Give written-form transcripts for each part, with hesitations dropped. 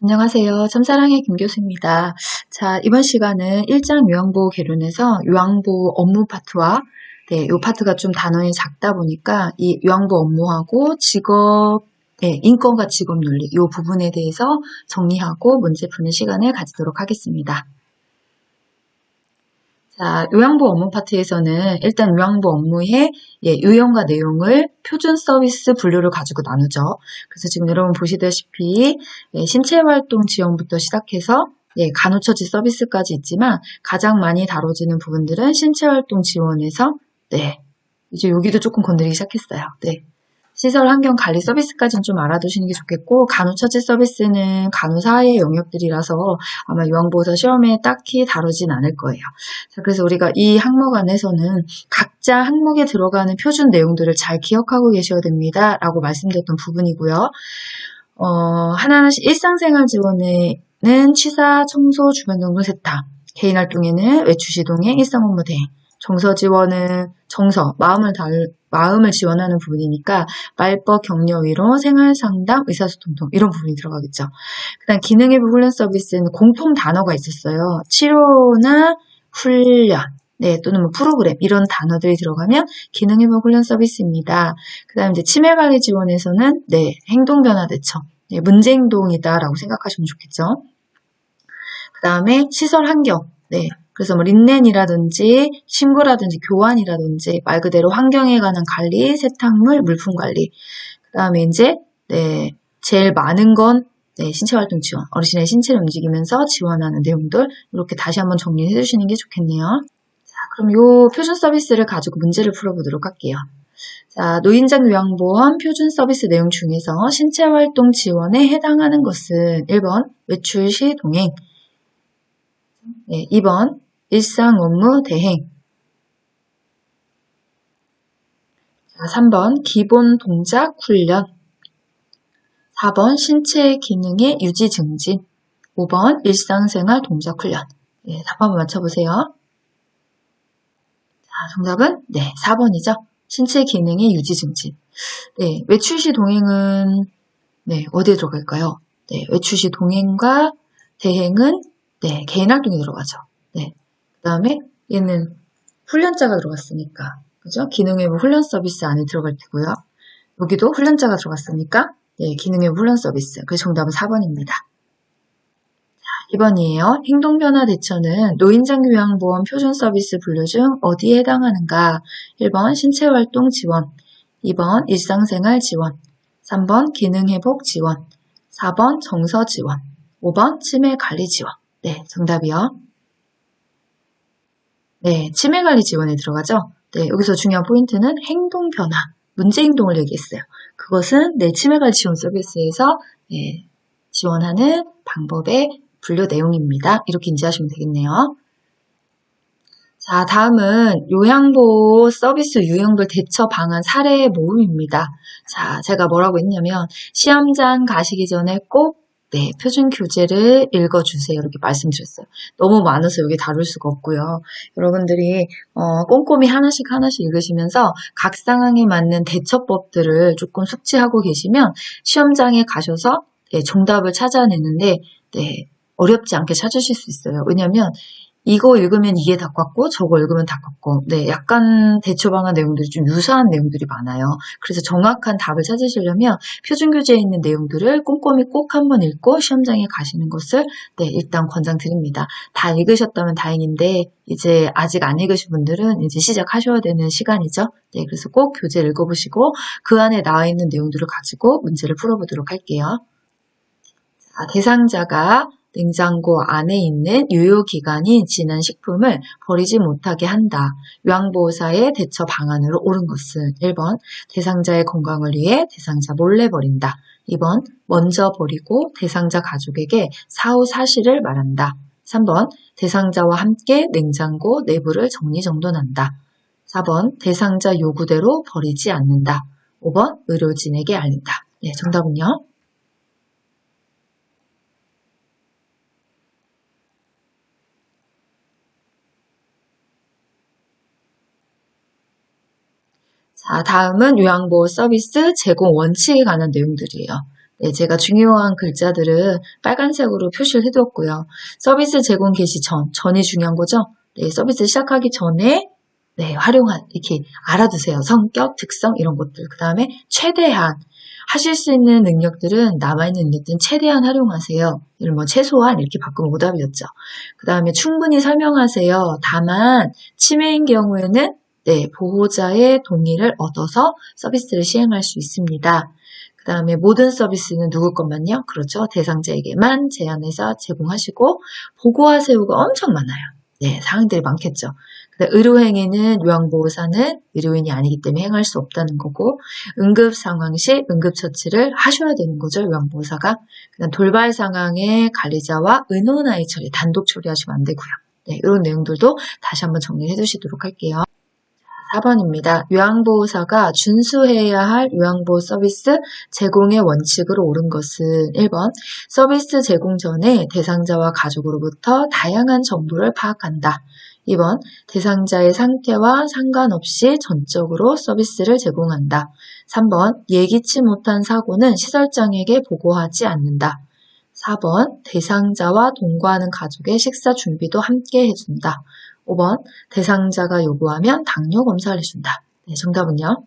안녕하세요. 참사랑의 김 교수입니다. 자, 이번 시간은 1장 요양보호 개론에서 요양보호 업무 파트와 이 파트가 좀 단원이 작다 보니까 이 요양보호 업무하고 직업, 인권과 직업 윤리 이 부분에 대해서 정리하고 문제 푸는 시간을 가지도록 하겠습니다. 자, 요양보호 업무 파트에서는 일단 요양보호 업무의 유형과 내용을 표준 서비스 분류를 가지고 나누죠. 그래서 지금 여러분 보시다시피 신체활동 지원부터 시작해서 간호처치 서비스까지 있지만 가장 많이 다뤄지는 부분들은 신체활동 지원에서 이제 여기도 조금 건드리기 시작했어요. 시설 환경 관리 서비스까지는 좀 알아두시는 게 좋겠고 간호처치 서비스는 간호사의 영역들이라서 아마 요양보호사 시험에 딱히 다루진 않을 거예요. 자, 그래서 우리가 이 항목 안에서는 각자 항목에 들어가는 표준 내용들을 잘 기억하고 계셔야 됩니다. 라고 말씀드렸던 부분이고요. 하나하나씩 일상생활 지원에는 취사, 청소, 주변정돈 세탁, 개인활동에는 외출시동행, 일상업무 대행, 정서지원은 마음을 지원하는 부분이니까 말법, 격려위로, 생활상담, 의사소통 이런 부분이 들어가겠죠. 그 다음 기능회복 훈련 서비스는 공통 단어가 있었어요. 치료나 훈련, 또는 뭐 프로그램 이런 단어들이 들어가면 기능회복 훈련 서비스입니다. 그 다음 이제 치매관리 지원에서는 행동변화 대처, 문제행동이다라고 생각하시면 좋겠죠. 그 다음에 시설 환경, 그래서 뭐 린넨이라든지 침구라든지 교환이라든지 말 그대로 환경에 관한 관리, 세탁물, 물품 관리. 그 다음에 이제 제일 많은 건 신체활동 지원, 어르신의 신체를 움직이면서 지원하는 내용들 이렇게 다시 한번 정리해 주시는 게 좋겠네요. 자, 그럼 요 표준 서비스를 가지고 문제를 풀어보도록 할게요. 자, 노인장 요양보험 표준 서비스 내용 중에서 신체활동 지원에 해당하는 것은 1번 외출 시 동행, 2번 일상 업무 대행, 3번 기본 동작 훈련, 4번 신체 기능의 유지 증진, 5번 일상생활 동작 훈련. 답 한번 맞춰보세요. 자, 정답은 4번이죠. 신체 기능의 유지 증진. 외출 시 동행은 어디에 들어갈까요? 외출 시 동행과 대행은 개인 활동이 들어가죠. 그 다음에 얘는 훈련자가 들어갔으니까, 그죠? 기능회복 훈련 서비스 안에 들어갈 테고요. 여기도 훈련자가 들어갔으니까, 기능회복 훈련 서비스. 그래서 정답은 4번입니다. 자, 2번이에요. 행동변화 대처는 노인장기 요양보험 표준 서비스 분류 중 어디에 해당하는가? 1번 신체활동 지원, 2번 일상생활 지원, 3번 기능회복 지원, 4번 정서 지원, 5번 치매관리 지원. 정답이요. 치매관리 지원에 들어가죠. 여기서 중요한 포인트는 행동변화, 문제행동을 얘기했어요. 그것은 치매관리 지원 서비스에서 지원하는 방법의 분류 내용입니다. 이렇게 인지하시면 되겠네요. 자, 다음은 요양보호 서비스 유형별 대처 방안 사례 모음입니다. 자, 제가 뭐라고 했냐면 시험장 가시기 전에 꼭 표준 교재를 읽어주세요. 이렇게 말씀드렸어요. 너무 많아서 여기 다룰 수가 없고요. 여러분들이 꼼꼼히 하나씩 읽으시면서 각 상황에 맞는 대처법들을 조금 숙지하고 계시면 시험장에 가셔서 정답을 찾아내는데 어렵지 않게 찾으실 수 있어요. 왜냐하면 이거 읽으면 이게 답 같고 저거 읽으면 답 같고 약간 대처 방안 내용들이 좀 유사한 내용들이 많아요. 그래서 정확한 답을 찾으시려면 표준교재에 있는 내용들을 꼼꼼히 꼭 한번 읽고 시험장에 가시는 것을 일단 권장드립니다. 다 읽으셨다면 다행인데 이제 아직 안 읽으신 분들은 이제 시작하셔야 되는 시간이죠. 그래서 꼭 교재 읽어보시고 그 안에 나와 있는 내용들을 가지고 문제를 풀어보도록 할게요. 자, 대상자가 냉장고 안에 있는 유효기간이 지난 식품을 버리지 못하게 한다. 요양보호사의 대처 방안으로 옳은 것은 1번 대상자의 건강을 위해 대상자 몰래 버린다. 2번 먼저 버리고 대상자 가족에게 사후 사실을 말한다. 3번 대상자와 함께 냉장고 내부를 정리정돈한다. 4번 대상자 요구대로 버리지 않는다. 5번 의료진에게 알린다. 정답은요? 자, 다음은 요양보호 서비스 제공 원칙에 관한 내용들이에요. 네, 제가 중요한 글자들은 빨간색으로 표시를 해두었고요. 서비스 제공 개시 전이 중요한 거죠. 네, 서비스 시작하기 전에 네, 활용한 이렇게 알아두세요. 성격, 특성 이런 것들. 그 다음에 최대한 하실 수 있는 능력들은 남아있는 능력들은 최대한 활용하세요. 이를 뭐 최소한 이렇게 바꾸면 오답이었죠. 그 다음에 충분히 설명하세요. 다만 치매인 경우에는 네, 보호자의 동의를 얻어서 서비스를 시행할 수 있습니다. 그 다음에 모든 서비스는 누구 것만요? 그렇죠. 대상자에게만 제한해서 제공하시고 보고하세요가 엄청 많아요. 네, 사항들이 많겠죠. 의료행위는 요양보호사는 의료인이 아니기 때문에 행할 수 없다는 거고 응급 상황 시 응급처치를 하셔야 되는 거죠. 요양보호사가. 그다음 돌발 상황에 관리자와 의논하에 처리, 단독 처리하시면 안 되고요. 네, 이런 내용들도 다시 한번 정리해 두시도록 할게요. 4번입니다. 요양보호사가 준수해야 할 요양보호 서비스 제공의 원칙으로 옳은 것은 1번 서비스 제공 전에 대상자와 가족으로부터 다양한 정보를 파악한다. 2번 대상자의 상태와 상관없이 전적으로 서비스를 제공한다. 3번 예기치 못한 사고는 시설장에게 보고하지 않는다. 4번 대상자와 동거하는 가족의 식사 준비도 함께 해준다. 5번 대상자가 요구하면 당뇨 검사를 해준다. 네, 정답은요?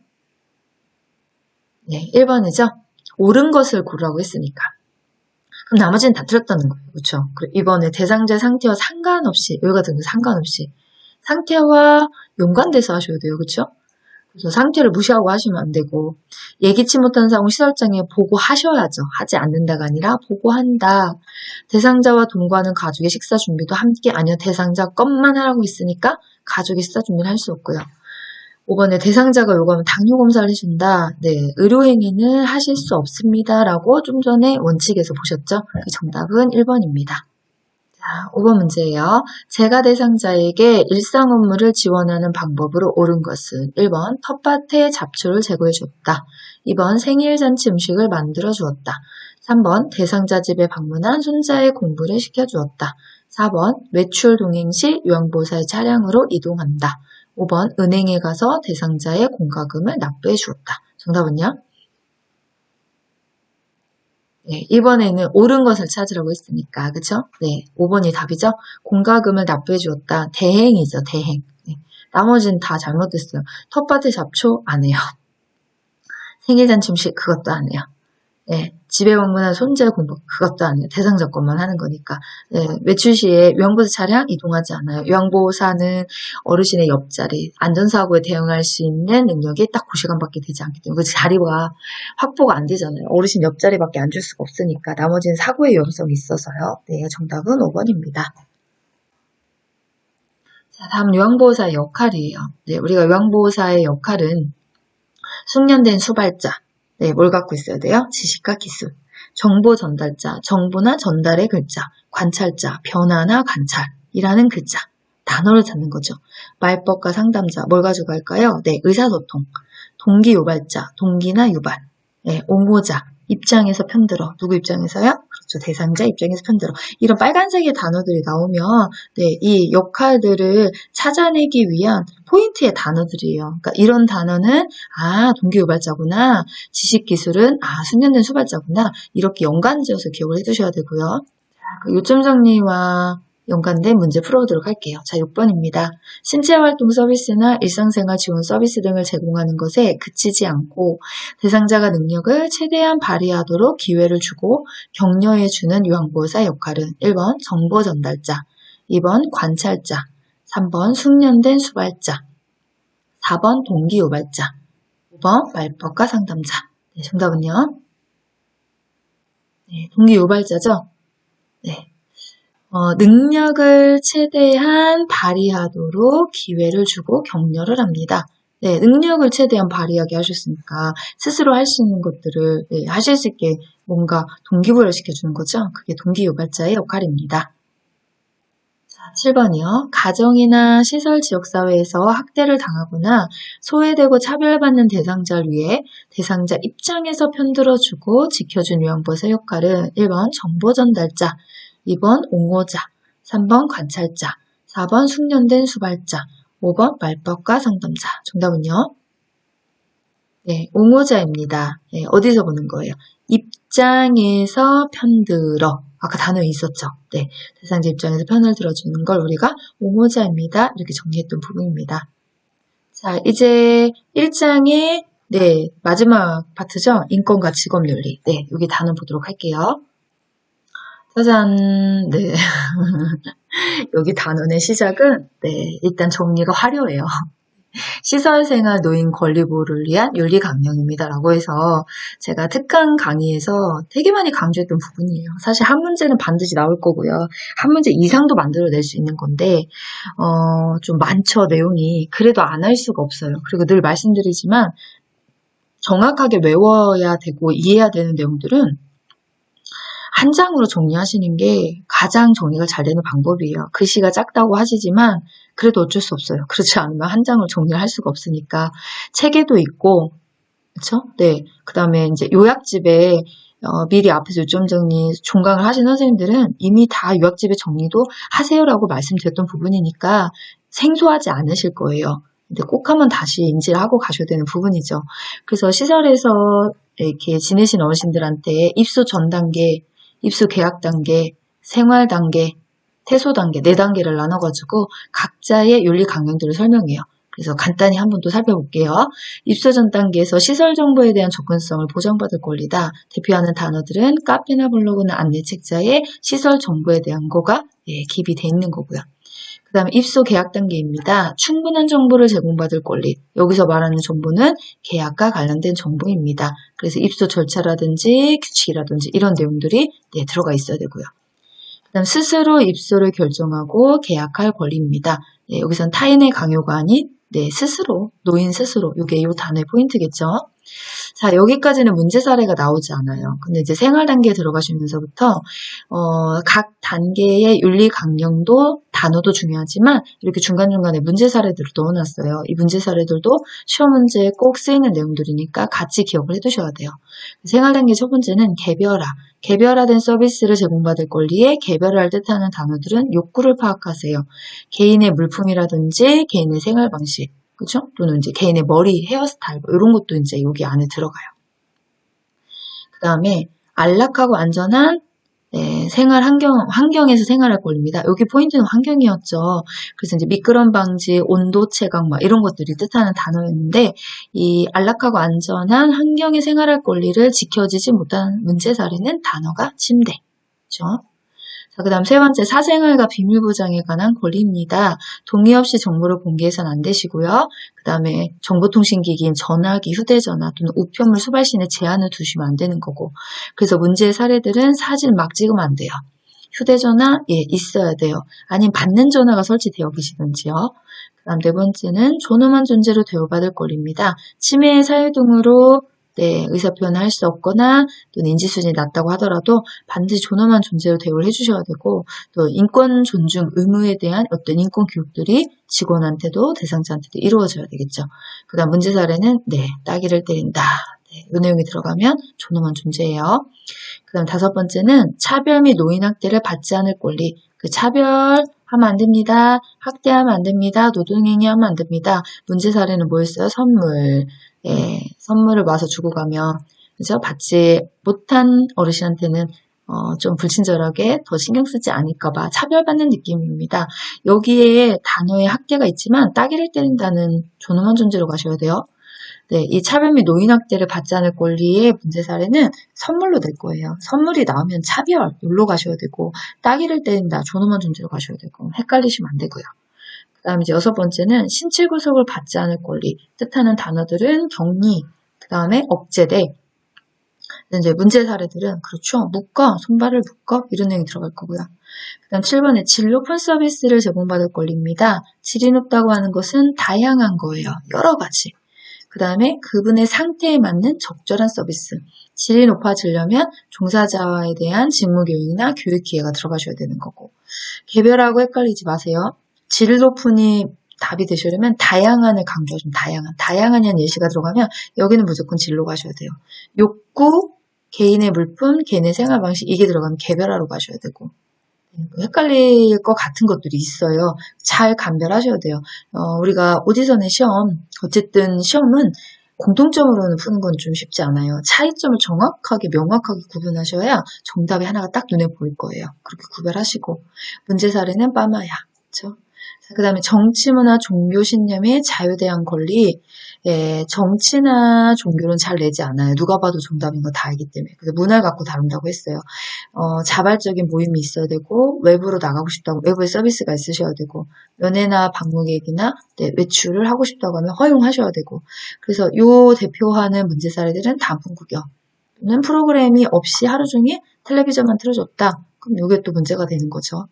네, 1번이죠. 옳은 것을 고르라고 했으니까. 그럼 나머지는 다 틀렸다는 거예요. 그렇죠? 그리고 이번에 대상자의 상태와 상관없이 여기 같은 거 상관없이 상태와 연관돼서 하셔야 돼요. 그렇죠? 그래서 상태를 무시하고 하시면 안 되고 예기치 못한 사고 시설장에 보고하셔야죠. 하지 않는다가 아니라 보고한다. 대상자와 동거하는 가족의 식사 준비도 함께 아니요. 대상자 것만 하라고 했으니까 가족의 식사 준비는 할 수 없고요. 5번에 대상자가 요구하면 당뇨 검사를 해준다. 네, 의료행위는 하실 수 없습니다. 라고 좀 전에 원칙에서 보셨죠? 그 정답은 1번입니다. 자, 5번 문제예요. 제가 대상자에게 일상 업무를 지원하는 방법으로 옳은 것은 1번 텃밭에 잡초를 제거해 주었다. 2번 생일잔치 음식을 만들어 주었다. 3번 대상자 집에 방문한 손자의 공부를 시켜주었다. 4번 외출 동행 시 요양보호사의 차량으로 이동한다. 5번 은행에 가서 대상자의 공과금을 납부해 주었다. 정답은요? 네, 이번에는 옳은 것을 찾으라고 했으니까, 그쵸? 네, 5번이 답이죠? 공과금을 납부해 주었다. 대행이죠, 대행. 네, 나머지는 다 잘못됐어요. 텃밭에 잡초 안 해요. 생일잔치 음식 그것도 안 해요. 네, 집에 방문한 손자의 공부 그것도 안 해요. 대상자 것만 하는 거니까. 네, 외출 시에 요양보호사 차량 이동하지 않아요. 요양보호사는 어르신의 옆자리, 안전사고에 대응할 수 있는 능력이 딱 그 시간밖에 되지 않기 때문에 그 자리가 확보가 안 되잖아요. 어르신 옆자리밖에 앉을 수가 없으니까 나머지는 사고의 위험성이 있어서요. 네, 정답은 5번입니다. 자, 다음 요양보호사의 역할이에요. 네, 우리가 요양보호사의 역할은 숙련된 수발자, 네, 뭘 갖고 있어야 돼요? 지식과 기술. 정보 전달자, 정보나 전달의 글자, 관찰자, 변화나 관찰이라는 글자, 단어를 찾는 거죠. 말법과 상담자, 뭘 가지고 할까요? 네, 의사소통, 동기 유발자, 동기나 유발, 네, 옹호자, 입장에서 편들어. 누구 입장에서요? 그렇죠. 대상자 입장에서 편들어. 이런 빨간색의 단어들이 나오면 네, 이 역할들을 찾아내기 위한 포인트의 단어들이에요. 그러니까 이런 단어는 동기유발자구나. 지식기술은 숙련된 수발자구나. 이렇게 연관지어서 기억을 해두셔야 되고요. 요점 정리와 연관된 문제 풀어보도록 할게요. 자, 6번입니다. 신체활동 서비스나 일상생활 지원 서비스 등을 제공하는 것에 그치지 않고 대상자가 능력을 최대한 발휘하도록 기회를 주고 격려해주는 요양보호사 역할은 1번 정보 전달자, 2번 관찰자, 3번 숙련된 수발자, 4번 동기 유발자, 5번 말법과 상담자. 네, 정답은요? 네, 동기 유발자죠? 네. 능력을 최대한 발휘하도록 기회를 주고 격려를 합니다. 네, 능력을 최대한 발휘하게 하셨으니까 스스로 할 수 있는 것들을 네, 하실 수 있게 뭔가 동기부여를 시켜주는 거죠. 그게 동기유발자의 역할입니다. 자, 7번이요. 가정이나 시설 지역사회에서 학대를 당하거나 소외되고 차별받는 대상자를 위해 대상자 입장에서 편들어주고 지켜준 요양보호사 역할은 1번 정보 전달자, 2번 옹호자, 3번 관찰자, 4번 숙련된 수발자, 5번 말법과 상담자. 정답은요? 네, 옹호자입니다. 네, 어디서 보는 거예요? 입장에서 편들어. 아까 단어에 있었죠. 네. 대상자 입장에서 편을 들어주는 걸 우리가 옹호자입니다. 이렇게 정리했던 부분입니다. 자, 이제 1장의 네, 마지막 파트죠. 인권과 직업윤리. 네, 여기 단어 보도록 할게요. 짜잔. 네. 여기 단원의 시작은 네, 일단 정리가 화려해요. 시설생활 노인 권리 보호를 위한 윤리 강령입니다. 라고 해서 제가 특강 강의에서 되게 많이 강조했던 부분이에요. 사실 한 문제는 반드시 나올 거고요. 한 문제 이상도 만들어낼 수 있는 건데 좀 많죠, 내용이. 그래도 안 할 수가 없어요. 그리고 늘 말씀드리지만 정확하게 외워야 되고 이해해야 되는 내용들은 한 장으로 정리하시는 게 가장 정리가 잘 되는 방법이에요. 글씨가 작다고 하시지만 그래도 어쩔 수 없어요. 그렇지 않으면 한 장으로 정리를 할 수가 없으니까 책에도 있고, 그렇죠? 네. 그다음에 이제 요약집에 미리 앞에서 요점 정리 종강을 하신 선생님들은 이미 다 요약집에 정리도 하세요라고 말씀드렸던 부분이니까 생소하지 않으실 거예요. 근데 꼭 한번 다시 인지를 하고 가셔야 되는 부분이죠. 그래서 시설에서 이렇게 지내신 어르신들한테 입소 전 단계, 입소 계약 단계, 생활 단계, 퇴소 단계, 4단계를 나눠가지고 각자의 윤리 강령들을 설명해요. 그래서 간단히 한번 또 살펴볼게요. 입소 전 단계에서 시설 정보에 대한 접근성을 보장받을 권리다. 대표하는 단어들은 카페나 블로그나 안내책자의 시설 정보에 대한 거가 기입이 돼 있는 거고요. 그 다음에 입소 계약 단계입니다. 충분한 정보를 제공받을 권리. 여기서 말하는 정보는 계약과 관련된 정보입니다. 그래서 입소 절차라든지 규칙이라든지 이런 내용들이 들어가 있어야 되고요. 그 다음 스스로 입소를 결정하고 계약할 권리입니다. 여기선 타인의 강요가 아닌 스스로, 노인 스스로. 이게 이 단어의 포인트겠죠. 자, 여기까지는 문제 사례가 나오지 않아요. 근데 이제 생활 단계에 들어가시면서부터 각 단계의 윤리 강령도 단어도 중요하지만 이렇게 중간중간에 문제 사례들을 넣어놨어요. 이 문제 사례들도 시험 문제에 꼭 쓰이는 내용들이니까 같이 기억을 해두셔야 돼요. 생활 단계 첫 번째는 개별화. 개별화된 서비스를 제공받을 권리에 개별화를 뜻하는 단어들은 욕구를 파악하세요. 개인의 물품이라든지 개인의 생활 방식. 그렇죠? 또는 이제 개인의 머리, 헤어스타일 이런 것도 이제 여기 안에 들어가요. 그 다음에 안락하고 안전한 생활 환경에서 생활할 권리입니다. 여기 포인트는 환경이었죠. 그래서 이제 미끄럼 방지, 온도 체감 이런 것들이 뜻하는 단어였는데 이 안락하고 안전한 환경에 생활할 권리를 지켜지지 못한 문제 사례는 단어가 침대. 그렇죠? 그 다음 세 번째, 사생활과 비밀보장에 관한 권리입니다. 동의 없이 정보를 공개해서는 안 되시고요. 그 다음에 정보통신기기인 전화기, 휴대전화 또는 우편물 수발신에 제한을 두시면 안 되는 거고. 그래서 문제의 사례들은 사진 막 찍으면 안 돼요. 휴대전화, 있어야 돼요. 아니면 받는 전화가 설치되어 계시든지요. 그 다음 네 번째는 존엄한 존재로 대우받을 권리입니다. 치매의 사유 등으로 의사 표현을 할 수 없거나 또는 인지 수준이 낮다고 하더라도 반드시 존엄한 존재로 대우를 해주셔야 되고 또 인권 존중 의무에 대한 어떤 인권 교육들이 직원한테도 대상자한테도 이루어져야 되겠죠. 그 다음 문제 사례는 따귀를 때린다. 이 내용이 들어가면 존엄한 존재예요. 그 다음 다섯 번째는 차별 및 노인학대를 받지 않을 권리. 그 차별하면 안 됩니다. 학대하면 안 됩니다. 노동행위하면 안 됩니다. 문제 사례는 뭐였어요? 선물. 선물을 와서 주고 가면 그죠? 받지 못한 어르신한테는 좀 불친절하게 더 신경 쓰지 않을까봐 차별받는 느낌입니다. 여기에 단어에 학대가 있지만 따귀를 때린다는 존엄한 존재로 가셔야 돼요. 이 차별 및 노인학대를 받지 않을 권리의 문제 사례는 선물로 될 거예요. 선물이 나오면 차별, 여기로 가셔야 되고 따귀를 때린다, 존엄한 존재로 가셔야 되고 헷갈리시면 안 되고요. 그 다음에 이제 여섯 번째는 신체 구속을 받지 않을 권리 뜻하는 단어들은 격리, 그 다음에 억제돼. 이제 문제 사례들은 그렇죠. 묶어, 손발을 묶어 이런 내용이 들어갈 거고요. 그 다음 7번에 질 높은 서비스를 제공받을 권리입니다. 질이 높다고 하는 것은 다양한 거예요. 여러 가지. 그 다음에 그분의 상태에 맞는 적절한 서비스. 질이 높아지려면 종사자에 대한 직무 교육이나 교육 기회가 들어가셔야 되는 거고. 개별하고 헷갈리지 마세요. 질 높으니 답이 되시려면 다양한을 강조하시면 다양한이라는 예시가 들어가면 여기는 무조건 질로 가셔야 돼요. 욕구, 개인의 물품, 개인의 생활 방식 이게 들어가면 개별화로 가셔야 되고 헷갈릴 것 같은 것들이 있어요. 잘 감별하셔야 돼요. 우리가 오디션의 시험, 어쨌든 시험은 공통점으로는 푸는 건 좀 쉽지 않아요. 차이점을 정확하게 명확하게 구분하셔야 정답이 하나가 딱 눈에 보일 거예요. 그렇게 구별하시고 문제 사례는 빠마야. 그렇죠? 그 다음에 정치, 문화, 종교, 신념의 자유에 대한 권리. 예, 정치나 종교는 잘 내지 않아요. 누가 봐도 정답인 거 다 알기 때문에. 그래서 문화를 갖고 다룬다고 했어요. 자발적인 모임이 있어야 되고, 외부로 나가고 싶다고, 외부에 서비스가 있으셔야 되고, 연애나 방문 계획이나 네, 외출을 하고 싶다고 하면 허용하셔야 되고. 그래서 요 대표하는 문제 사례들은 단품 구경. 또는 프로그램이 없이 하루 종일 텔레비전만 틀어줬다. 그럼 이게 또 문제가 되는 거죠.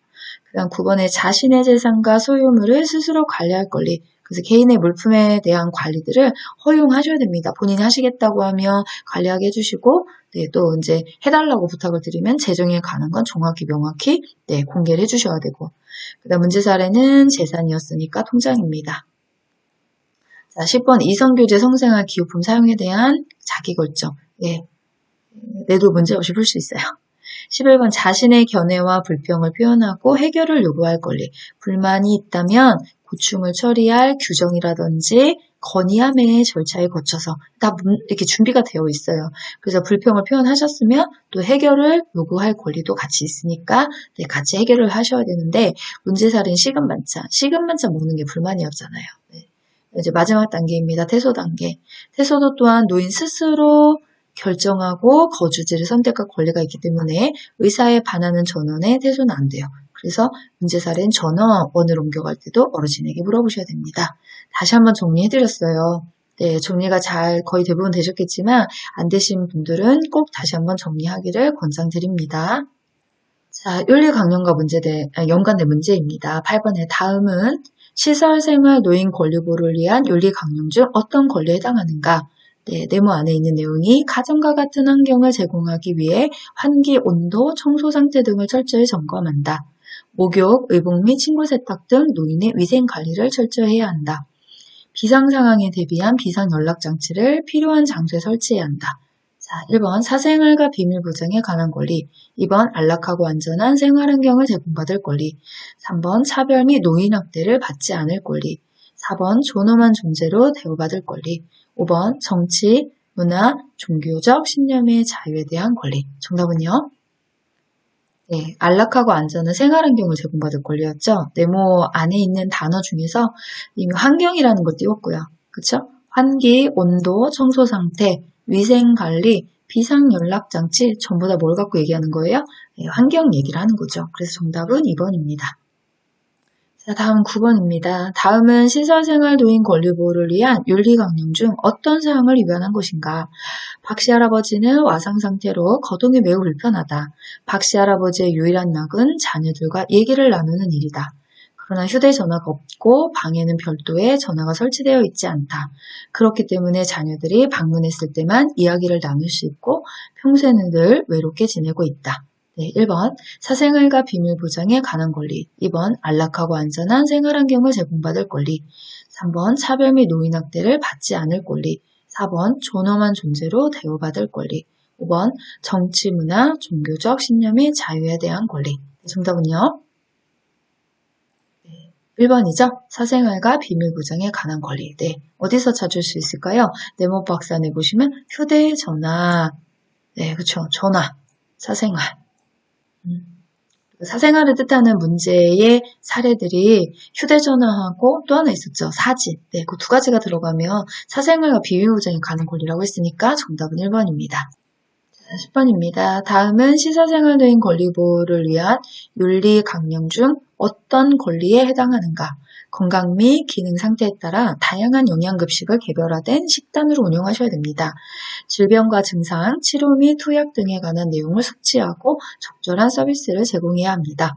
그 다음 9번에 자신의 재산과 소유물을 스스로 관리할 권리. 그래서 개인의 물품에 대한 관리들을 허용하셔야 됩니다. 본인이 하시겠다고 하면 관리하게 해주시고, 네, 또 이제 해달라고 부탁을 드리면 재정에 관한 건 정확히 명확히 네, 공개를 해주셔야 되고. 그 다음 문제 사례는 재산이었으니까 통장입니다. 자, 10번 이성교제 성생활 기호품 사용에 대한 자기결정. 네, 내도 문제 없이 풀 수 있어요. 11번 자신의 견해와 불평을 표현하고 해결을 요구할 권리. 불만이 있다면 고충을 처리할 규정이라든지 건의함의 절차에 거쳐서 다 이렇게 준비가 되어 있어요. 그래서 불평을 표현하셨으면 또 해결을 요구할 권리도 같이 있으니까 네, 같이 해결을 하셔야 되는데 문제 사례는 시급만차. 시급만차 모으는 게 불만이었잖아요. 네. 이제 마지막 단계입니다. 퇴소 단계. 퇴소도 또한 노인 스스로 결정하고 거주지를 선택할 권리가 있기 때문에 의사에 반하는 전원의 퇴소는 안 돼요. 그래서 문제 사례는 전원으로 옮겨갈 때도 어르신에게 물어보셔야 됩니다. 다시 한번 정리해드렸어요. 네, 정리가 잘 거의 대부분 되셨겠지만 안 되신 분들은 꼭 다시 한번 정리하기를 권장드립니다. 자, 윤리강령과 연관된 문제입니다. 8번에 다음은 시설생활 노인 권리보호를 위한 윤리강령 중 어떤 권리에 해당하는가? 네, 네모 안에 있는 내용이 가정과 같은 환경을 제공하기 위해 환기, 온도, 청소 상태 등을 철저히 점검한다. 목욕, 의복 및 침구 세탁 등 노인의 위생 관리를 철저히 해야 한다. 비상 상황에 대비한 비상 연락 장치를 필요한 장소에 설치해야 한다. 자, 1번 사생활과 비밀 보장에 관한 권리, 2번 안락하고 안전한 생활 환경을 제공받을 권리, 3번 차별 및 노인 학대를 받지 않을 권리, 4번 존엄한 존재로 대우받을 권리, 5번 정치, 문화, 종교적 신념의 자유에 대한 권리. 정답은요? 네, 안락하고 안전한 생활 환경을 제공받을 권리였죠. 네모 안에 있는 단어 중에서 이미 환경이라는 걸 띄웠고요. 그쵸? 환기, 온도, 청소 상태, 위생 관리, 비상 연락 장치 전부 다 뭘 갖고 얘기하는 거예요? 네, 환경 얘기를 하는 거죠. 그래서 정답은 2번입니다. 자, 다음 9번입니다. 다음은 시설생활 노인 권리 보호를 위한 윤리강령 중 어떤 사항을 위반한 것인가? 박씨 할아버지는 와상 상태로 거동이 매우 불편하다. 박씨 할아버지의 유일한 낙은 자녀들과 얘기를 나누는 일이다. 그러나 휴대전화가 없고 방에는 별도의 전화가 설치되어 있지 않다. 그렇기 때문에 자녀들이 방문했을 때만 이야기를 나눌 수 있고 평소에는 늘 외롭게 지내고 있다. 네, 1번 사생활과 비밀 보장에 관한 권리, 2번 안락하고 안전한 생활 환경을 제공받을 권리, 3번 차별 및 노인 학대를 받지 않을 권리, 4번 존엄한 존재로 대우받을 권리, 5번 정치, 문화, 종교적 신념의 자유에 대한 권리. 네, 정답은요? 1번이죠. 사생활과 비밀 보장에 관한 권리. 네, 어디서 찾을 수 있을까요? 네모 박스 안에 보시면 휴대전화, 네, 그쵸, 전화, 사생활. 사생활을 뜻하는 문제의 사례들이 휴대전화하고 또 하나 있었죠. 사진. 네, 그 두 가지가 들어가면 사생활과 비밀 보장에 관한 권리라고 했으니까 정답은 1번입니다. 10번입니다. 다음은 시사생활노인 권리보호를 위한 윤리 강령 중 어떤 권리에 해당하는가? 건강 및 기능 상태에 따라 다양한 영양급식을 개별화된 식단으로 운영하셔야 됩니다. 질병과 증상, 치료 및 투약 등에 관한 내용을 숙지하고 적절한 서비스를 제공해야 합니다.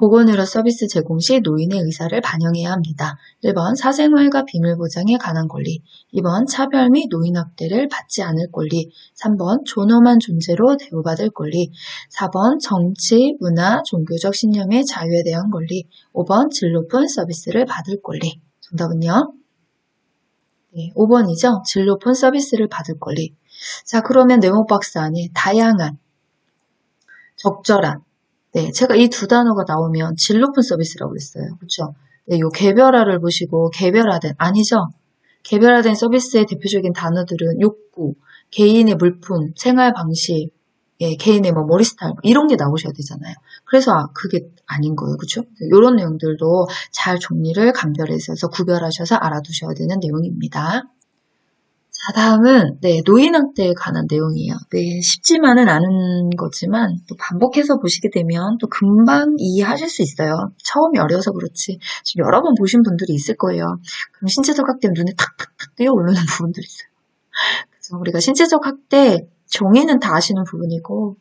보건의료 서비스 제공 시 노인의 의사를 반영해야 합니다. 1번 사생활과 비밀 보장에 관한 권리, 2번 차별 및 노인 학대를 받지 않을 권리, 3번 존엄한 존재로 대우받을 권리, 4번 정치, 문화, 종교적 신념의 자유에 대한 권리, 5번 질 높은 서비스를 받을 권리. 정답은요? 네, 5번이죠. 질 높은 서비스를 받을 권리. 자, 그러면 네모박스 안에 다양한, 적절한, 네, 제가 이 두 단어가 나오면 질 높은 서비스라고 했어요. 그렇죠? 네, 요 개별화를 보시고 개별화된 아니죠? 개별화된 서비스의 대표적인 단어들은 욕구, 개인의 물품, 생활 방식, 예, 개인의 뭐 머리 스타일 이런 게 나오셔야 되잖아요. 그래서 그게 아닌 거예요. 그렇죠? 이런 내용들도 잘 정리를 간별해서 구별하셔서 알아두셔야 되는 내용입니다. 자, 다음은 노인학대에 관한 내용이에요. 쉽지만은 않은 거지만 또 반복해서 보시게 되면 또 금방 이해하실 수 있어요. 처음이 어려서 그렇지 지금 여러 번 보신 분들이 있을 거예요. 그럼 신체적 학대는 눈에 탁탁탁 뛰어오르는 부분들이 있어요. 그래서 우리가 신체적 학대 정의는 다 아시는 부분이고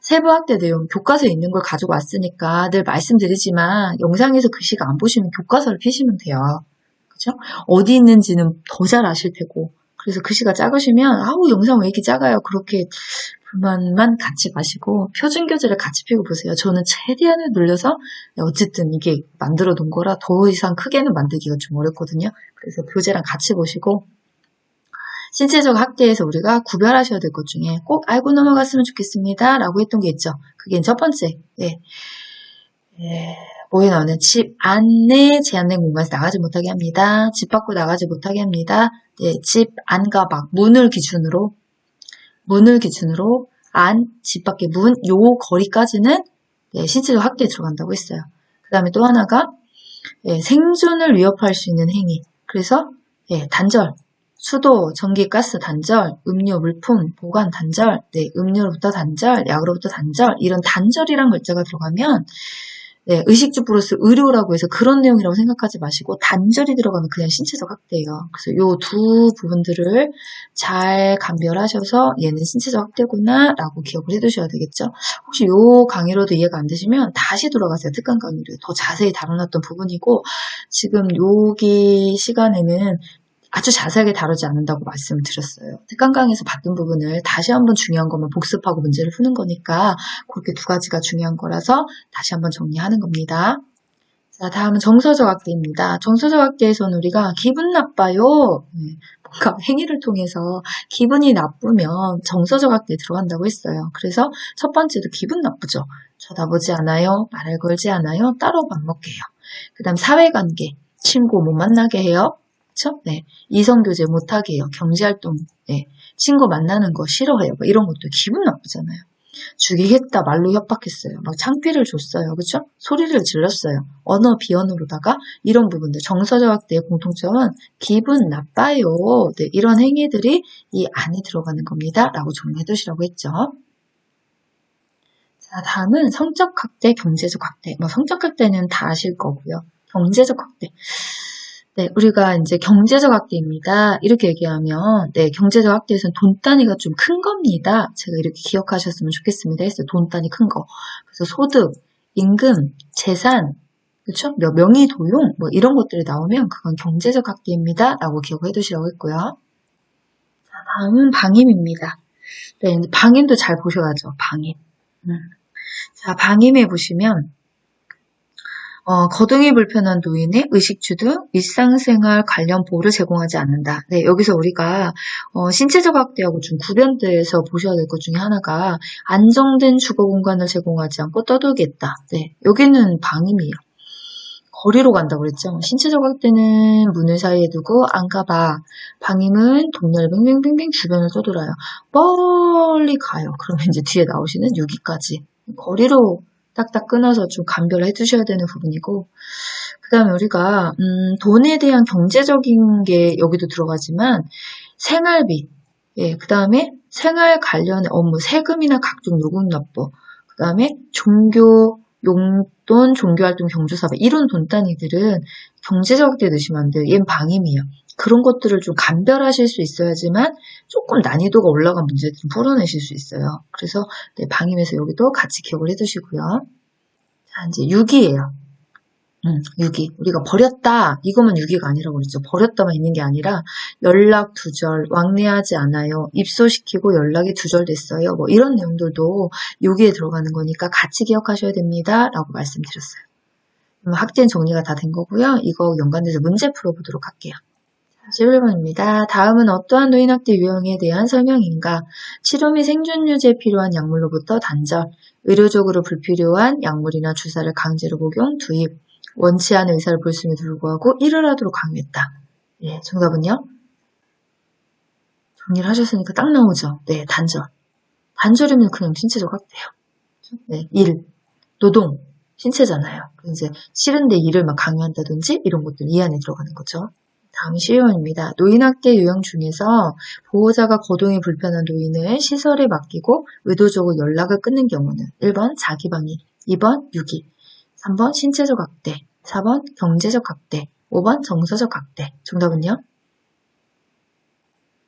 세부 학대 내용 교과서에 있는 걸 가지고 왔으니까 늘 말씀드리지만 영상에서 글씨가 안 보시면 교과서를 피시면 돼요. 그죠? 어디 있는지는 더 잘 아실 테고 그래서 글씨가 작으시면 아우 영상 왜 이렇게 작아요 그렇게 불만만 갖지 마시고 표준 교재를 같이 펴고 보세요. 저는 최대한을 늘려서 어쨌든 이게 만들어 놓은 거라 더 이상 크게는 만들기가 좀 어렵거든요. 그래서 교재랑 같이 보시고 신체적 학대에서 우리가 구별하셔야 될 것 중에 꼭 알고 넘어갔으면 좋겠습니다 라고 했던 게 있죠. 그게 첫 번째 뭐에 나오는 집 안내 제한된 공간에서 나가지 못하게 합니다. 집 밖으로 나가지 못하게 합니다. 집 안과 밖 문을 기준으로 안, 집 밖의 문, 요 거리까지는 신체적 학대에 들어간다고 했어요. 그 다음에 또 하나가 생존을 위협할 수 있는 행위. 그래서 단절, 수도, 전기, 가스 단절, 음료, 물품, 보관 단절, 음료로부터 단절, 약으로부터 단절 이런 단절이란 글자가 들어가면 의식주 플러스 의료라고 해서 그런 내용이라고 생각하지 마시고 단절이 들어가면 그냥 신체적 학대예요. 그래서 요 두 부분들을 잘 감별하셔서 얘는 신체적 학대구나 라고 기억을 해두셔야 되겠죠. 혹시 요 강의로도 이해가 안 되시면 다시 돌아가세요. 특강 강의를 더 자세히 다뤄놨던 부분이고 지금 여기 시간에는 아주 자세하게 다루지 않는다고 말씀을 드렸어요. 특강 강의에서 봤던 부분을 다시 한번 중요한 것만 복습하고 문제를 푸는 거니까 그렇게 두 가지가 중요한 거라서 다시 한번 정리하는 겁니다. 자, 다음은 정서적 학대입니다. 정서적 학대에서는 우리가 기분 나빠요. 뭔가 행위를 통해서 기분이 나쁘면 정서적 학대에 들어간다고 했어요. 그래서 첫 번째도 기분 나쁘죠. 쳐다보지 않아요. 말을 걸지 않아요. 따로 밥 먹게 해요. 그 다음 사회관계. 친구 못 만나게 해요. 그쵸? 이성교제 못하게 해요. 경제활동, 친구 만나는 거 싫어해요. 뭐 이런 것도 기분 나쁘잖아요. 죽이겠다 말로 협박했어요. 막 창피를 줬어요. 그쵸? 소리를 질렀어요. 언어 비언어로다가 이런 부분들 정서적 학대의 공통점은 기분 나빠요. 이런 행위들이 이 안에 들어가는 겁니다. 라고 정리해 두시라고 했죠. 자, 다음은 성적 학대, 경제적 학대. 성적 학대는 다 아실 거고요. 경제적 학대. 우리가 이제 경제적 학대입니다. 이렇게 얘기하면, 경제적 학대에서는 돈 단위가 좀 큰 겁니다. 제가 이렇게 기억하셨으면 좋겠습니다. 했어요. 돈 단위 큰 거. 그래서 소득, 임금, 재산, 그쵸? 명의 도용, 이런 것들이 나오면 그건 경제적 학대입니다. 라고 기억해 두시라고 했고요. 자, 다음은 방임입니다. 방임도 잘 보셔야죠. 방임. 자, 방임에 보시면, 거동이 불편한 노인의 의식주 등 일상생활 관련 보호를 제공하지 않는다. 여기서 우리가 신체적 학대하고 좀 구별돼서 보셔야 될 것 중에 하나가 안정된 주거 공간을 제공하지 않고 떠돌겠다. 여기는 방임이에요. 거리로 간다고 그랬죠. 신체적 학대는 문을 사이에 두고 안 가봐. 방임은 동네를 빙빙빙빙 주변을 떠돌아요. 멀리 가요. 그러면 이제 뒤에 나오시는 6위까지. 거리로 딱딱 끊어서 좀 감별을 해두셔야 되는 부분이고 그 다음에 우리가 돈에 대한 경제적인 게 여기도 들어가지만 생활비, 그 다음에 생활 관련의 업무, 세금이나 각종 요금납부, 그 다음에 종교, 용돈, 종교활동, 경조사비 이런 돈 단위들은 경제적 학대에 넣으시면 안 돼요. 얘는 방임이에요. 그런 것들을 좀 감별하실 수 있어야지만 조금 난이도가 올라간 문제를 좀 풀어내실 수 있어요. 그래서 방임에서 여기도 같이 기억을 해두시고요. 자, 이제 6위예요. 6위. 우리가 버렸다. 이거만 6위가 아니라고 그랬죠. 버렸다만 있는 게 아니라 연락 두절, 왕래하지 않아요. 입소시키고 연락이 두절됐어요. 이런 내용들도 6위에 들어가는 거니까 같이 기억하셔야 됩니다. 라고 말씀드렸어요. 학대는 정리가 다 된 거고요. 이거 연관돼서 문제 풀어보도록 할게요. 11번입니다. 다음은 어떠한 노인학대 유형에 대한 설명인가? 치료 및 생존 유지에 필요한 약물로부터 단절, 의료적으로 불필요한 약물이나 주사를 강제로 복용, 투입, 원치 않은 의사를 볼 수임에도 불구하고 일을 하도록 강요했다. 정답은요? 정리를 하셨으니까 딱 나오죠. 네, 단절. 단절이면 그냥 신체적 학대예요. 네, 일, 노동, 신체잖아요. 이제 싫은데 일을 막 강요한다든지 이런 것들 이 안에 들어가는 거죠. 다음 시의원입니다. 노인학대 요양 중에서 보호자가 거동이 불편한 노인을 시설에 맡기고 의도적으로 연락을 끊는 경우는 1번 자기방위, 2번 유기, 3번 신체적 학대, 4번 경제적 학대, 5번 정서적 학대. 정답은요?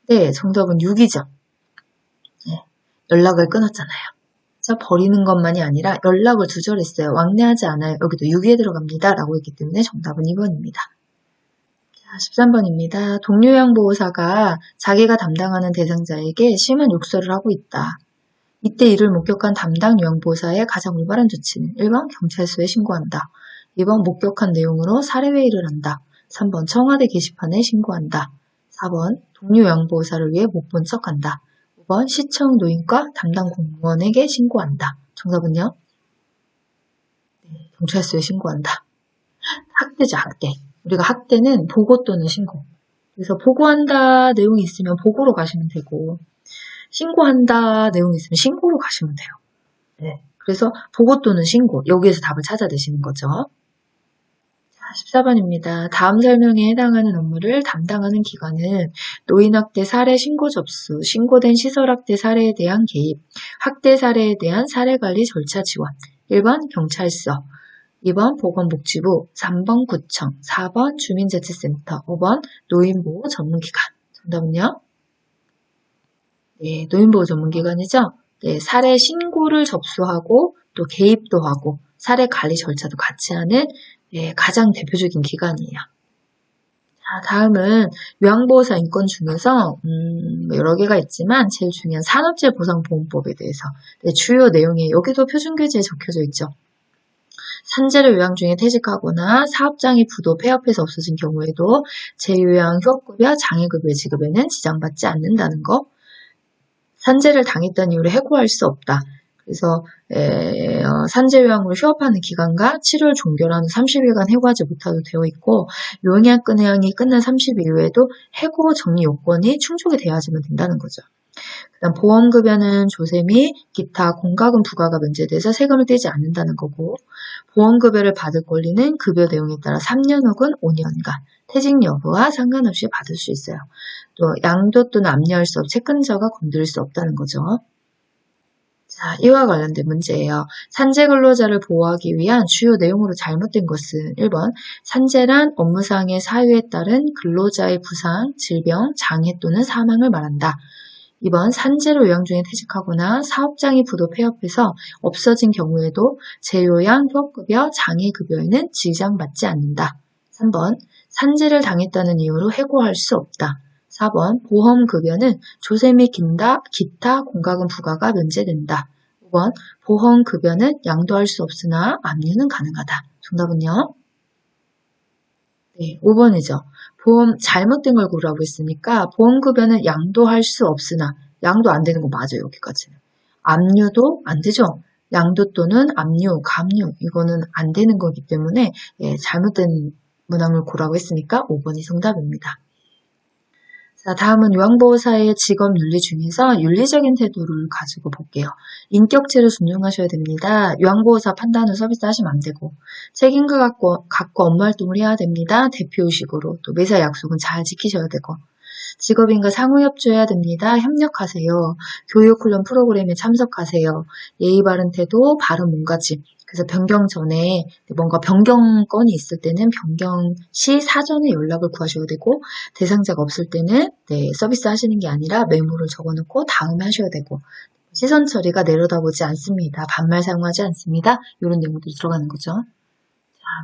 네, 정답은 유기죠. 네, 연락을 끊었잖아요. 자, 버리는 것만이 아니라 연락을 두절했어요. 왕래하지 않아요. 여기도 유기에 들어갑니다. 라고 했기 때문에 정답은 2번입니다. 13번입니다. 동료양보호사가 자기가 담당하는 대상자에게 심한 욕설을 하고 있다. 이때 이를 목격한 담당 요양보호사의 가장 올바른 조치는 1번 경찰서에 신고한다. 2번 목격한 내용으로 사례회의를 한다. 3번 청와대 게시판에 신고한다. 4번 동료 요양보호사를 위해 못 본 척한다. 5번 시청 노인과 담당 공무원에게 신고한다. 정답은요? 네, 경찰서에 신고한다. 학대죠, 학대. 우리가 학대는 보고 또는 신고. 그래서 보고한다 내용이 있으면 보고로 가시면 되고 신고한다 내용이 있으면 신고로 가시면 돼요. 네. 그래서 보고 또는 신고 여기에서 답을 찾아내시는 거죠. 자, 14번입니다. 다음 설명에 해당하는 업무를 담당하는 기관은 노인학대 사례 신고 접수, 신고된 시설학대 사례에 대한 개입, 학대 사례에 대한 사례관리 절차 지원, 1번 경찰서, 2번 보건복지부, 3번 구청, 4번 주민자치센터, 5번 노인보호 전문기관. 정답은요? 네, 노인보호 전문기관이죠? 네, 사례 신고를 접수하고 또 개입도 하고 사례 관리 절차도 같이 하는 가장 대표적인 기관이에요. 자, 다음은 요양보호사 인권 중에서 여러 개가 있지만 제일 중요한 산업재해보상보험법에 대해서 주요 내용이 여기도 표준규제에 적혀져 있죠. 산재를 요양 중에 퇴직하거나 사업장이 부도 폐업해서 없어진 경우에도 재요양 휴업급여, 장애급여 지급에는 지장받지 않는다는 거. 산재를 당했다는 이유로 해고할 수 없다. 그래서 산재요양으로 휴업하는 기간과 치료를 종결하는 30일간 해고하지 못하도록 되어 있고 요양권행이 끝난 30일 이후에도 해고 정리 요건이 충족이 돼야지만 된다는 거죠. 그다음 보험급여는 조세 및 기타 공과금 부과가 면제돼서 세금을 떼지 않는다는 거고 보험급여를 받을 권리는 급여 내용에 따라 3년 혹은 5년간 퇴직 여부와 상관없이 받을 수 있어요. 또 양도 또는 압류할 수 없이 채권자가 건드릴 수 없다는 거죠. 자, 이와 관련된 문제예요. 산재 근로자를 보호하기 위한 주요 내용으로 잘못된 것은 1번 산재란 업무상의 사유에 따른 근로자의 부상, 질병, 장애 또는 사망을 말한다. 2번 산재로 요양 중에 퇴직하거나 사업장이 부도 폐업해서 없어진 경우에도 재요양 휴업급여, 장애급여에는 지장받지 않는다. 3번 산재를 당했다는 이유로 해고할 수 없다. 4번 보험급여는 조세 및 기타 공과금 부과가 면제된다. 5번 보험급여는 양도할 수 없으나 압류는 가능하다. 정답은요? 네, 5번이죠. 보험 잘못된 걸 고르라고 했으니까 보험급여는 양도할 수 없으나 양도 안 되는 거 맞아요. 여기까지는. 압류도 안 되죠. 양도 또는 압류, 감류 이거는 안 되는 거기 때문에 잘못된 문항을 고르라고 했으니까 5번이 정답입니다. 자, 다음은 요양보호사의 직업 윤리 중에서 윤리적인 태도를 가지고 볼게요. 인격체를 존중하셔야 됩니다. 요양보호사 판단 후 서비스 하시면 안 되고 책임감 갖고 업무 활동을 해야 됩니다. 대표의식으로 또 매사 약속은 잘 지키셔야 되고 직업인과 상호협조해야 됩니다. 협력하세요. 교육훈련 프로그램에 참석하세요. 예의 바른 태도, 바른 몸가짐. 그래서 변경 전에 뭔가 변경 건이 있을 때는 변경 시 사전에 연락을 구하셔야 되고 대상자가 없을 때는 서비스 하시는 게 아니라 메모를 적어놓고 다음에 하셔야 되고 시선 처리가 내려다보지 않습니다. 반말 사용하지 않습니다. 이런 내용들이 들어가는 거죠.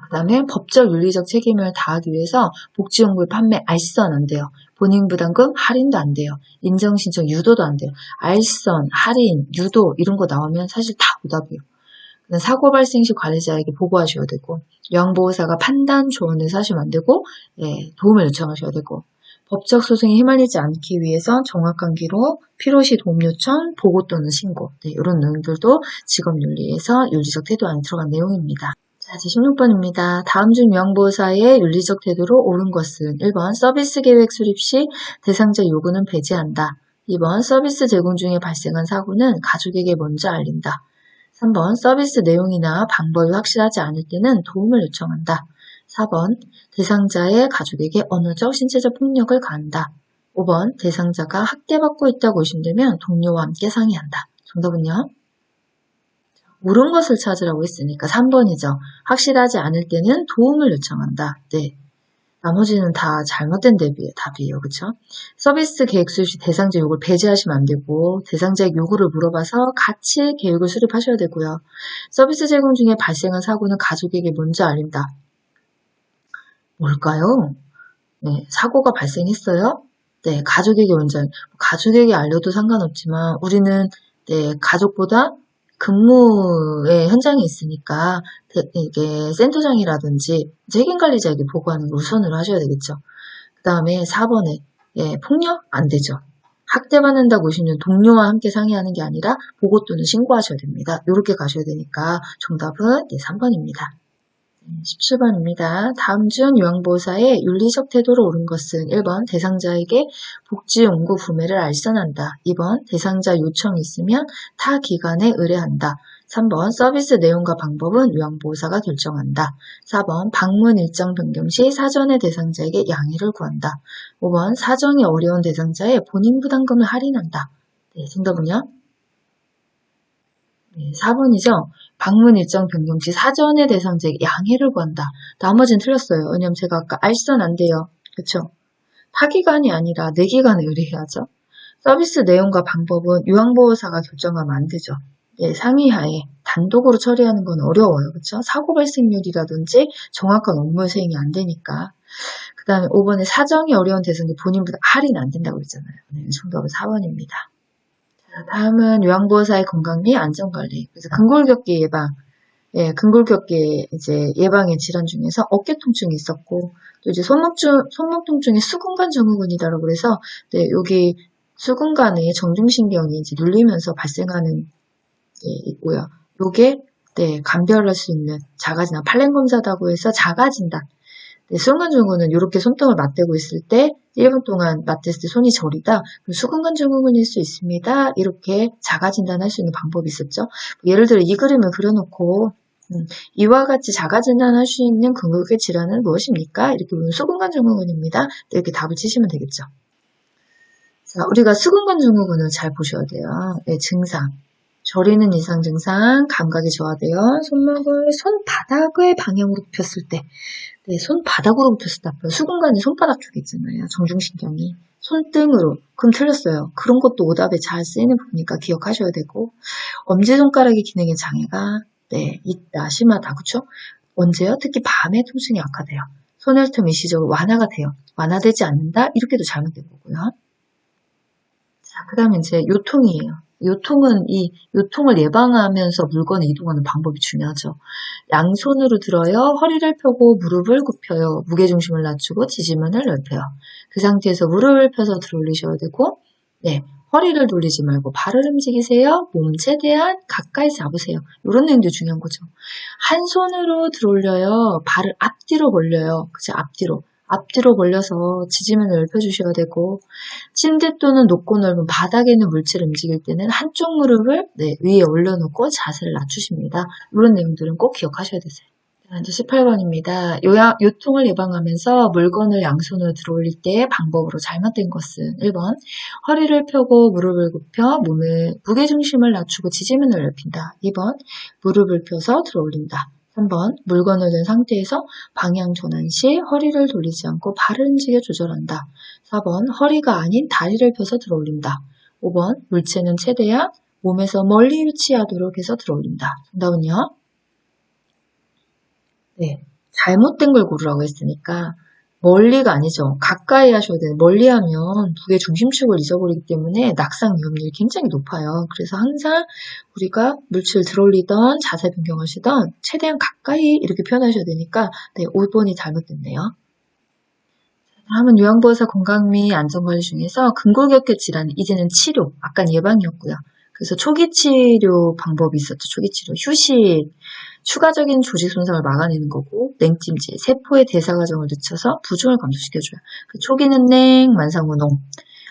그 다음에 법적 윤리적 책임을 다하기 위해서 복지용구의 판매 알선 안 돼요. 본인부담금 할인도 안 돼요. 인정신청 유도도 안 돼요. 알선, 할인, 유도 이런 거 나오면 사실 다 오답이에요. 사고 발생 시 관리자에게 보고하셔야 되고 요양보호사가 판단 조언을 하시면 안 되고 도움을 요청하셔야 되고 법적 소송에 휘말리지 않기 위해서 정확한 기록, 필요시 도움 요청, 보고 또는 신고 이런 내용들도 직업윤리에서 윤리적 태도 안에 들어간 내용입니다. 자, 자, 이제 16번입니다. 다음 중 요양보호사의 윤리적 태도로 옳은 것은 1번 서비스 계획 수립 시 대상자 요구는 배제한다. 2번 서비스 제공 중에 발생한 사고는 가족에게 먼저 알린다. 3번 서비스 내용이나 방법이 확실하지 않을 때는 도움을 요청한다. 4번 대상자의 가족에게 언어적, 신체적 폭력을 가한다. 5번 대상자가 학대받고 있다고 의심되면 동료와 함께 상의한다. 정답은요? 옳은 것을 찾으라고 했으니까 3번이죠. 확실하지 않을 때는 도움을 요청한다. 네. 나머지는 다 잘못된 답이에요. 그쵸? 서비스 계획 수립 시 대상자 요구를 배제하시면 안 되고 대상자의 요구를 물어봐서 같이 계획을 수립하셔야 되고요. 서비스 제공 중에 발생한 사고는 가족에게 먼저 알린다. 뭘까요? 네, 사고가 발생했어요? 네, 가족에게 먼저, 가족에게 알려도 상관없지만 우리는 네, 가족보다 근무의 현장에 있으니까 이게 센터장이라든지 책임관리자에게 보고하는 걸 우선으로 하셔야 되겠죠. 그 다음에 4번에 예, 폭력 안 되죠. 학대받는다고 의심되는 동료와 함께 상의하는 게 아니라 보고 또는 신고하셔야 됩니다. 이렇게 가셔야 되니까 정답은 네, 3번입니다. 17번입니다. 다음 중 요양보호사의 윤리적 태도로 옳은 것은 1번 대상자에게 복지 용구 구매를 알선한다. 2번 대상자 요청이 있으면 타 기관에 의뢰한다. 3번 서비스 내용과 방법은 요양보호사가 결정한다. 4번 방문 일정 변경 시 사전에 대상자에게 양해를 구한다. 5번 사정이 어려운 대상자의 본인 부담금을 할인한다. 네, 정답은요? 네, 4번이죠. 방문 일정 변경 시 사전에 대상자에게 양해를 구한다. 나머지는 틀렸어요. 왜냐면 제가 아까 알선 안 돼요. 그쵸? 타기관이 아니라 내기관에 의뢰해야죠. 서비스 내용과 방법은 요양보호사가 결정하면 안 되죠. 예, 상의하에 단독으로 처리하는 건 어려워요. 그쵸? 사고 발생률이라든지 정확한 업무 수행이 안 되니까. 그 다음에 5번에 사정이 어려운 대상자 본인보다 할인 안 된다고 그랬잖아요. 네, 정답은 4번입니다. 다음은 요양보호사의 건강 및 안전관리. 그래서 근골격계 예방. 예, 근골격계 이제 예방의 질환 중에서 어깨 통증이 있었고, 또 이제 손목 통증이 수근관 증후군이다라고 그래서, 네, 여기 수근관에 정중신경이 이제 눌리면서 발생하는 게 있고요. 요게, 네, 감별할 수 있는 자가진단, 팔렘 검사다고 해서 자가진단. 네, 수근관 증후군은 이렇게 손등을 맞대고 있을 때 1분 동안 맞댔을 때 손이 저리다. 그럼 수근관 증후군일 수 있습니다. 이렇게 자가 진단할 수 있는 방법이 있었죠. 예를 들어 이 그림을 그려놓고 이와 같이 자가 진단할 수 있는 근골격 질환은 무엇입니까? 이렇게 보면 수근관 증후군입니다. 이렇게 답을 치시면 되겠죠. 자, 우리가 수근관 증후군을 잘 보셔야 돼요. 네, 증상. 저리는 이상 증상, 감각이 저하되어 손목을 손바닥의 방향으로 폈을 때 네, 손바닥으로 폈을 때 아파요. 수근관이 손바닥 쪽에 있잖아요. 정중신경이. 손등으로. 그럼 틀렸어요. 그런 것도 오답에 잘 쓰이는 부분이니까 기억하셔야 되고 엄지손가락의 기능에 장애가 네, 있다. 심하다. 그쵸? 언제요? 특히 밤에 통증이 악화돼요. 손혈통 일시적으로 완화가 돼요. 완화되지 않는다? 이렇게도 잘못된 거고요. 자, 그 다음에 이제 요통이에요. 요통은 이 요통을 예방하면서 물건을 이동하는 방법이 중요하죠. 양손으로 들어요. 허리를 펴고 무릎을 굽혀요. 무게중심을 낮추고 지지면을 넓혀요. 그 상태에서 무릎을 펴서 들어올리셔야 되고 네, 허리를 돌리지 말고 발을 움직이세요. 몸 최대한 가까이 잡으세요. 이런 내용도 중요한 거죠. 한 손으로 들어올려요. 발을 앞뒤로 벌려요. 그죠? 앞뒤로 벌려서 지지면을 넓혀주셔야 되고 침대 또는 높고 넓은 바닥에 있는 물체를 움직일 때는 한쪽 무릎을 네, 위에 올려놓고 자세를 낮추십니다. 이런 내용들은 꼭 기억하셔야 되세요. 이제 18번입니다. 요통을 예방하면서 물건을 양손으로 들어올릴 때 방법으로 잘못된 것은 1번 허리를 펴고 무릎을 굽혀 몸의 무게중심을 낮추고 지지면을 넓힌다. 2번 무릎을 펴서 들어올린다. 3번 물건을 든 상태에서 방향 전환 시 허리를 돌리지 않고 발을 움직여 조절한다. 4번 허리가 아닌 다리를 펴서 들어올린다. 5번 물체는 최대한 몸에서 멀리 위치하도록 해서 들어올린다. 정답은요? 네, 잘못된 걸 고르라고 했으니까 멀리가 아니죠. 가까이 하셔야 돼요. 멀리 하면 무게 중심축을 잊어버리기 때문에 낙상 위험률이 굉장히 높아요. 그래서 항상 우리가 물체를 들어올리던 자세 변경하시던 최대한 가까이 이렇게 표현하셔야 되니까 네, 5번이 잘못됐네요. 다음은 요양보호사 건강 및 안전관리 중에서 근골격계 질환, 이제는 치료, 아까 예방이었고요. 그래서 초기 치료 방법이 있었죠. 초기 치료. 휴식, 추가적인 조직 손상을 막아내는 거고, 냉찜질, 세포의 대사 과정을 늦춰서 부종을 감소시켜줘요. 그 초기는 냉, 만성 후 농,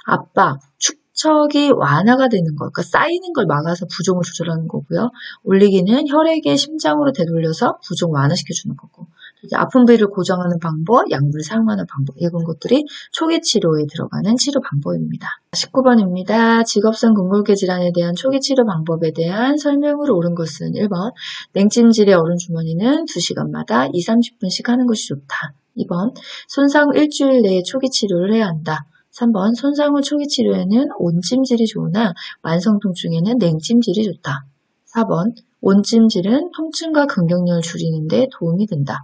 압박, 축척이 완화가 되는 거, 그러니까 쌓이는 걸 막아서 부종을 조절하는 거고요. 올리기는 혈액의 심장으로 되돌려서 부종 완화시켜주는 거고, 이제 아픈 부위를 고정하는 방법, 약물을 사용하는 방법, 이런 것들이 초기 치료에 들어가는 치료 방법입니다. 19번입니다. 직업성 근골계 질환에 대한 초기 치료 방법에 대한 설명으로 옳은 것은 1번, 냉찜질의 얼음 주머니는 2시간마다 2, 30분씩 하는 것이 좋다. 2번, 손상 후 일주일 내에 초기 치료를 해야 한다. 3번, 손상 후 초기 치료에는 온찜질이 좋으나 만성 통증에는 냉찜질이 좋다. 4번, 온찜질은 통증과 근경련을 줄이는 데 도움이 된다.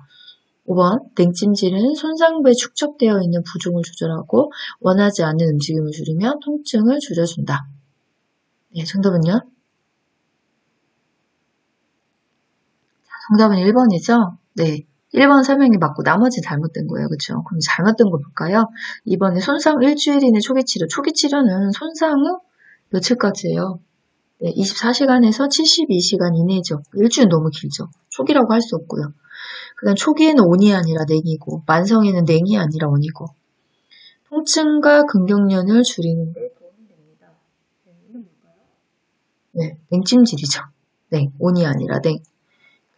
5번, 냉찜질은 손상부에 축적되어 있는 부종을 조절하고 원하지 않는 움직임을 줄이며 통증을 줄여준다. 네, 정답은요? 정답은 1번이죠? 네. 1번 설명이 맞고 나머지 잘못된 거예요. 그렇죠? 그럼 잘못된 거 볼까요? 2번에 손상 일주일 이내 초기 치료. 초기 치료는 손상 후 며칠까지예요? 네, 24시간에서 72시간 이내죠. 일주일 너무 길죠. 초기라고 할 수 없고요. 그 다음 초기에는 온이 아니라 냉이고, 만성에는 냉이 아니라 온이고, 통증과 근경련을 줄이는 데 도움이 됩니다. 네, 냉찜질이죠. 네, 온이 아니라 냉.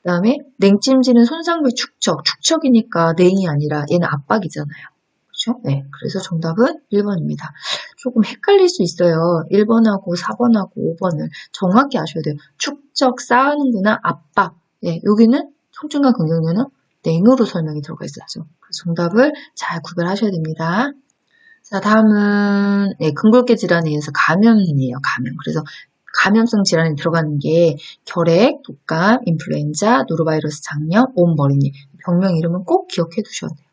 그 다음에 냉찜질은 손상부의 축척이니까 냉이 아니라 얘는 압박이잖아요. 그렇죠? 네, 그래서 정답은 1번입니다. 조금 헷갈릴 수 있어요. 1번하고 4번하고 5번을 정확히 아셔야 돼요. 축적, 쌓는구나, 압박. 네, 여기는 통증과 근경련은 냉으로 설명이 들어가 있었죠. 그래서 정답을 잘 구별하셔야 됩니다. 자, 다음은 근골계 질환에 의해서 감염이에요. 감염. 그래서 감염성 질환이 들어가는 게 결핵, 독감, 인플루엔자, 노로바이러스 장염, 온머리님. 병명 이름은 꼭 기억해 두셔야 돼요.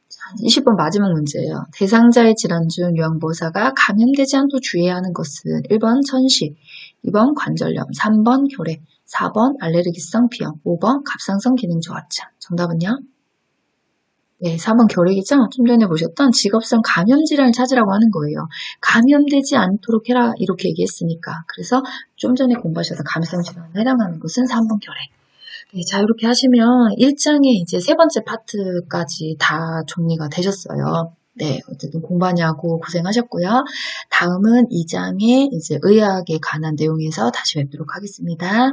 자, 20번 마지막 문제예요. 대상자의 질환 중 요양보호사가 감염되지 않도록 주의해야 하는 것은 1번 천식, 2번 관절염, 3번 결핵, 4번 알레르기성 비염, 5번 갑상선 기능 저하증. 정답은요? 네, 4번 결핵이죠? 좀 전에 보셨던 직업성 감염 질환을 찾으라고 하는 거예요. 감염되지 않도록 해라 이렇게 얘기했으니까. 그래서 좀 전에 공부하셨던 감염성 질환에 해당하는 것은 3번 결핵. 네, 자 이렇게 하시면 1장의 이제 세 번째 파트까지 다 정리가 되셨어요. 네, 어쨌든 공부하냐고 고생하셨고요. 다음은 2장의 이제 의학에 관한 내용에서 다시 뵙도록 하겠습니다.